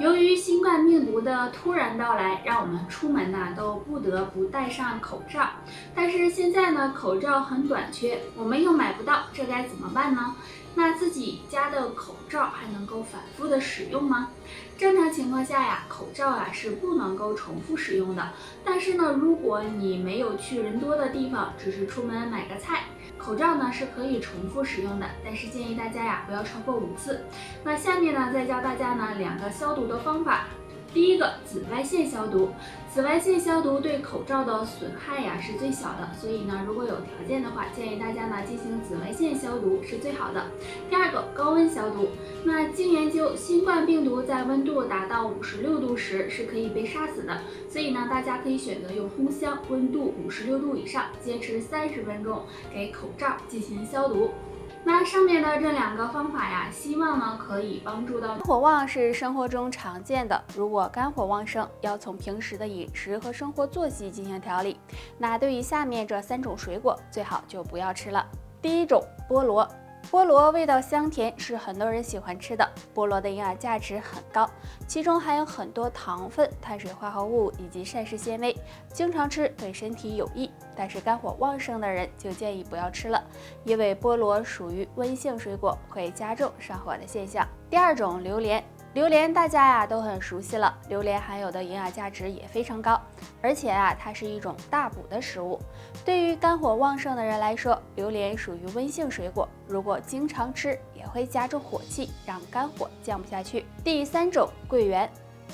由于新冠病毒的突然到来，让我们出门都不得不戴上口罩。但是现在呢，口罩很短缺，我们又买不到，这该怎么办呢？那自己家的口罩还能够反复的使用吗？正常情况下呀，口罩是不能够重复使用的。但是呢，如果你没有去人多的地方，只是出门买个菜，口罩呢是可以重复使用的，但是建议大家不要超过5次。那下面呢再教大家2个消毒的方法。第一个，紫外线消毒。紫外线消毒对口罩的损害是最小的，所以呢，如果有条件的话，建议大家进行紫外线消毒是最好的。第二个，高温消毒。那经研究，新冠病毒在温度达到56度时是可以被杀死的，所以呢，大家可以选择用烘箱，温度56度以上，坚持30分钟，给口罩进行消毒。那上面的这2个方法希望呢可以帮助到。肝火旺是生活中常见的，如果肝火旺盛，要从平时的饮食和生活作息进行调理。那对于下面这3种水果，最好就不要吃了。第一种，菠萝。菠萝味道香甜，是很多人喜欢吃的。菠萝的营养价值很高，其中含有很多糖分、碳水化合物以及膳食纤维，经常吃对身体有益。但是肝火旺盛的人就建议不要吃了，因为菠萝属于温性水果，会加重上火的现象。第二种，榴莲。榴莲大家都很熟悉了，榴莲含有的营养价值也非常高，而且它是一种大补的食物。对于肝火旺盛的人来说，榴莲属于温性水果，如果经常吃也会加重火气，让肝火降不下去。第3种，桂圆。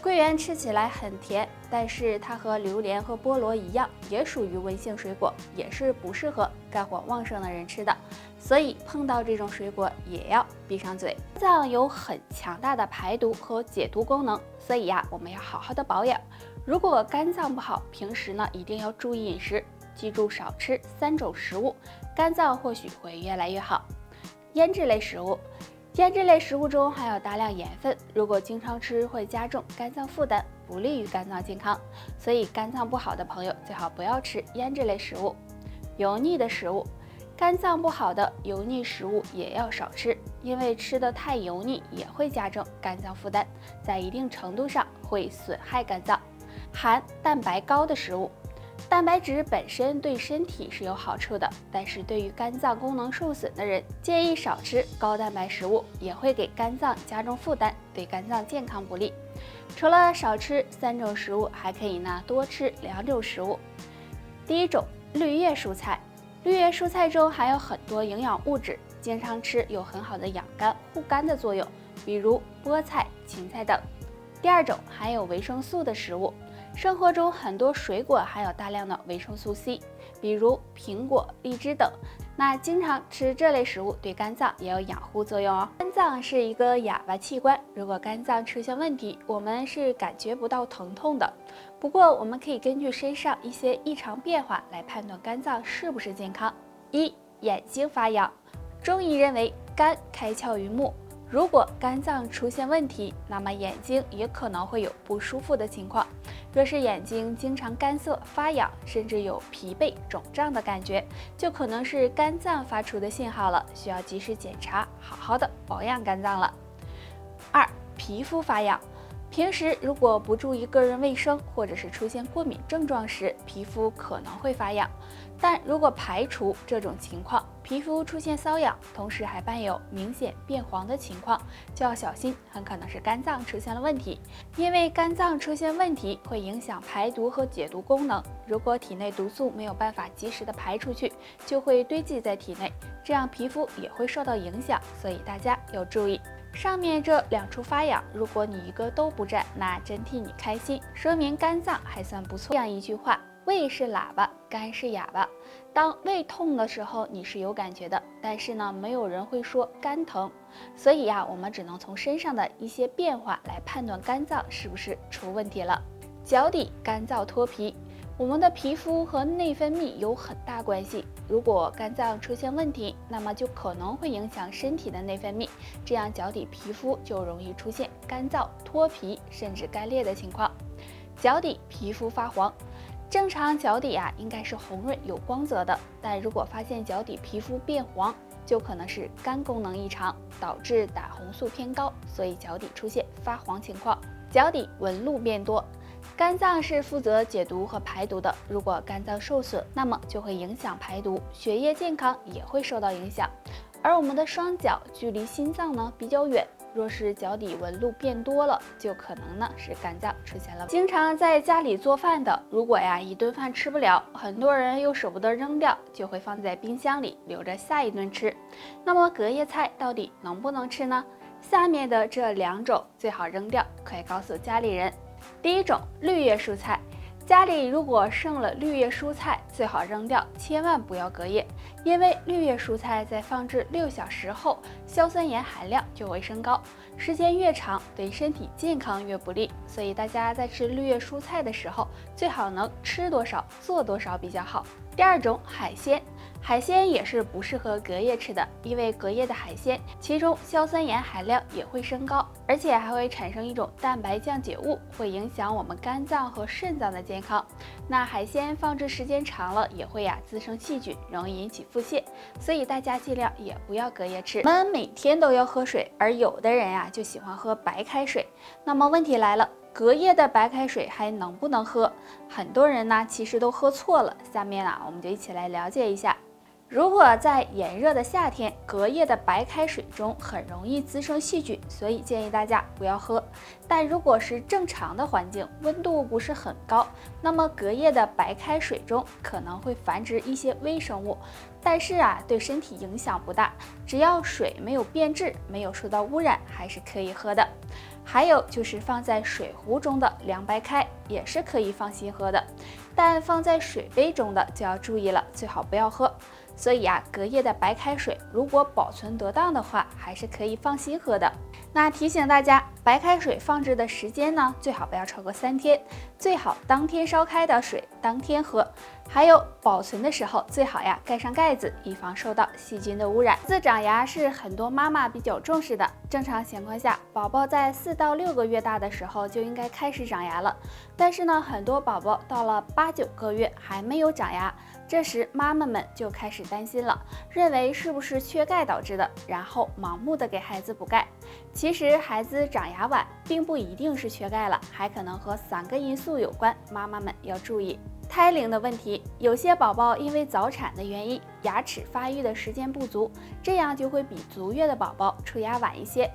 桂圆吃起来很甜，但是它和榴莲和菠萝一样，也属于温性水果，也是不适合肝火旺盛的人吃的，所以碰到这种水果也要闭上嘴。肝脏有很强大的排毒和解毒功能，所以我们要好好的保养。如果肝脏不好，平时呢一定要注意饮食，记住少吃3种食物，肝脏或许会越来越好。腌制类食物。腌制类食物中含有大量盐分，如果经常吃会加重肝脏负担，不利于肝脏健康，所以肝脏不好的朋友最好不要吃腌制类食物。油腻的食物，肝脏不好的油腻食物也要少吃，因为吃得太油腻也会加重肝脏负担，在一定程度上会损害肝脏。含蛋白高的食物。蛋白质本身对身体是有好处的，但是对于肝脏功能受损的人，建议少吃高蛋白食物，也会给肝脏加重负担，对肝脏健康不利。除了少吃3种食物，还可以多吃2种食物。第一种，绿叶蔬菜。绿叶蔬菜中含有很多营养物质，经常吃有很好的养肝护肝的作用，比如菠菜、芹菜等。第二种，含有维生素的食物。生活中很多水果含有大量的维生素 C， 比如苹果、荔枝等。那经常吃这类食物对肝脏也有养护作用哦。肝脏是一个哑巴器官，如果肝脏出现问题，我们是感觉不到疼痛的。不过我们可以根据身上一些异常变化来判断肝脏是不是健康。1. 眼睛发痒。中医认为肝开窍于目，如果肝脏出现问题，那么眼睛也可能会有不舒服的情况。若是眼睛经常干涩、发痒，甚至有疲惫、肿胀的感觉，就可能是肝脏发出的信号了，需要及时检查，好好的保养肝脏了。2. 皮肤发痒。平时如果不注意个人卫生，或者是出现过敏症状时，皮肤可能会发痒。但如果排除这种情况，皮肤出现瘙痒，同时还伴有明显变黄的情况，就要小心，很可能是肝脏出现了问题。因为肝脏出现问题会影响排毒和解毒功能，如果体内毒素没有办法及时的排出去，就会堆积在体内，这样皮肤也会受到影响，所以大家要注意。上面这2处发痒，如果你一个都不占，那真替你开心，说明肝脏还算不错。这样一句话，胃是喇叭，肝是哑巴。当胃痛的时候，你是有感觉的，但是呢，没有人会说肝疼，所以我们只能从身上的一些变化来判断肝脏是不是出问题了。脚底干燥脱皮。我们的皮肤和内分泌有很大关系，如果肝脏出现问题，那么就可能会影响身体的内分泌，这样脚底皮肤就容易出现干燥、脱皮甚至干裂的情况。脚底皮肤发黄。正常脚底应该是红润有光泽的，但如果发现脚底皮肤变黄，就可能是肝功能异常，导致胆红素偏高，所以脚底出现发黄情况。脚底纹路变多，肝脏是负责解毒和排毒的，如果肝脏受损，那么就会影响排毒，血液健康也会受到影响。而我们的双脚距离心脏呢比较远，若是脚底纹路变多了，就可能呢是肝脏出现了。经常在家里做饭的，如果一顿饭吃不了，很多人又舍不得扔掉，就会放在冰箱里留着下一顿吃。那么隔夜菜到底能不能吃呢？下面的这2种最好扔掉，可以告诉家里人。第一种，绿叶蔬菜。家里如果剩了绿叶蔬菜，最好扔掉，千万不要隔夜，因为绿叶蔬菜在放置6小时后，硝酸盐含量就会升高，时间越长，对身体健康越不利。所以大家在吃绿叶蔬菜的时候，最好能吃多少做多少比较好。第二种，海鲜。海鲜也是不适合隔夜吃的，因为隔夜的海鲜，其中硝酸盐含量也会升高，而且还会产生一种蛋白降解物，会影响我们肝脏和肾脏的健康。那海鲜放置时间长了，也会滋生细菌，容易引起腹泻，所以大家尽量也不要隔夜吃。我们每天都要喝水，而有的人就喜欢喝白开水。那么问题来了，隔夜的白开水还能不能喝？很多人其实都喝错了。下面我们就一起来了解一下。如果在炎热的夏天，隔夜的白开水中很容易滋生细菌，所以建议大家不要喝。但如果是正常的环境，温度不是很高，那么隔夜的白开水中可能会繁殖一些微生物，但是对身体影响不大，只要水没有变质，没有受到污染，还是可以喝的。还有就是放在水壶中的凉白开也是可以放心喝的，但放在水杯中的就要注意了，最好不要喝。所以隔夜的白开水如果保存得当的话，还是可以放心喝的。那提醒大家，白开水放置的时间呢，最好不要超过3天，最好当天烧开的水当天喝。还有保存的时候最好盖上盖子，以防受到细菌的污染。孩子长牙是很多妈妈比较重视的，正常情况下，宝宝在4到6个月大的时候就应该开始长牙了。但是呢，很多宝宝到了8、9个月还没有长牙，这时妈妈们就开始担心了，认为是不是缺钙导致的，然后盲目的给孩子补钙。其实孩子长牙晚并不一定是缺钙了，还可能和3个因素有关，妈妈们要注意。胎龄的问题，有些宝宝因为早产的原因，牙齿发育的时间不足，这样就会比足月的宝宝出牙晚一些。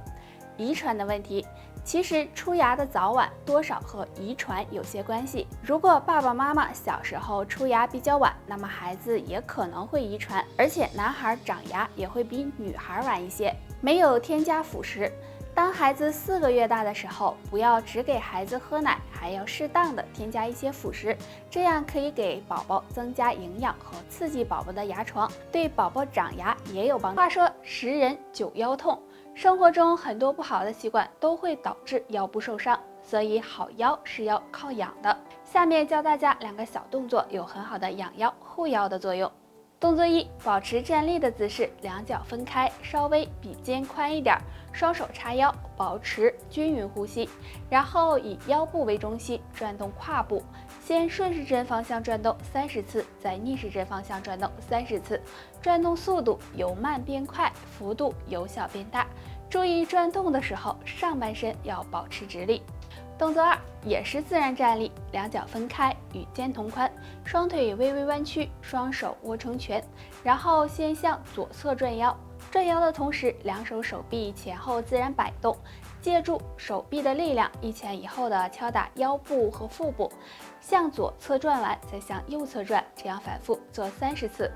遗传的问题，其实出牙的早晚多少和遗传有些关系。如果爸爸妈妈小时候出牙比较晚，那么孩子也可能会遗传，而且男孩长牙也会比女孩晚一些。没有添加辅食，当孩子4个月大的时候，不要只给孩子喝奶，还要适当的添加一些辅食，这样可以给宝宝增加营养和刺激宝宝的牙床，对宝宝长牙也有帮助。话说10人9腰痛，生活中很多不好的习惯都会导致腰部受伤，所以好腰是要靠养的。下面教大家2个小动作，有很好的养腰护腰的作用。动作1，保持站立的姿势，两脚分开，稍微比肩宽一点，双手叉腰，保持均匀呼吸，然后以腰部为中心转动胯部，先顺时针方向转动30次，再逆时针方向转动30次，转动速度由慢变快，幅度由小变大。注意转动的时候，上半身要保持直立。动作2，也是自然站立，两脚分开，与肩同宽，双腿微微弯曲，双手握成拳，然后先向左侧转腰，转腰的同时，两手手臂前后自然摆动，借助手臂的力量，一前一后的敲打腰部和腹部，向左侧转完，再向右侧转，这样反复做30次。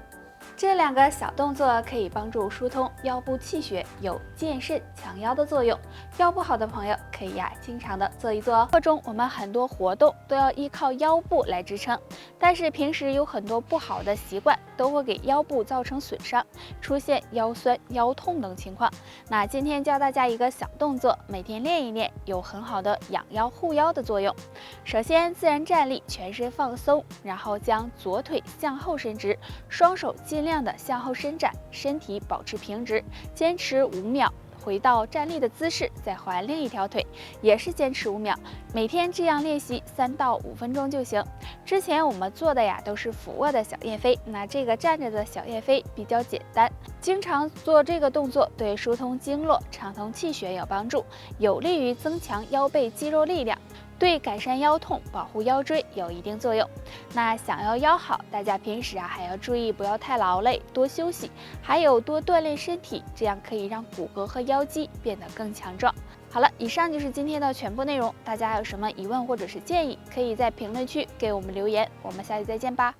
这2个小动作可以帮助疏通腰部气血，有健肾强腰的作用。腰不好的朋友可以经常的做一做哦。生活中我们很多活动都要依靠腰部来支撑，但是平时有很多不好的习惯都会给腰部造成损伤，出现腰酸、腰痛等情况。那今天教大家一个小动作，每天练一练，有很好的养腰护腰的作用。首先自然站立，全身放松，然后将左腿向后伸直，双手尽量的向后伸展，身体保持平直，坚持5秒。回到站立的姿势，再换另一条腿，也是坚持5秒。每天这样练习3到5分钟就行。之前我们做的呀都是俯卧的小燕飞，那这个站着的小燕飞比较简单，经常做这个动作对疏通经络、畅通气血有帮助，有利于增强腰背肌肉力量。对改善腰痛、保护腰椎有一定作用。那想要腰好，大家平时还要注意不要太劳累，多休息，还有多锻炼身体，这样可以让骨骼和腰肌变得更强壮。好了，以上就是今天的全部内容。大家有什么疑问或者是建议，可以在评论区给我们留言。我们下期再见吧。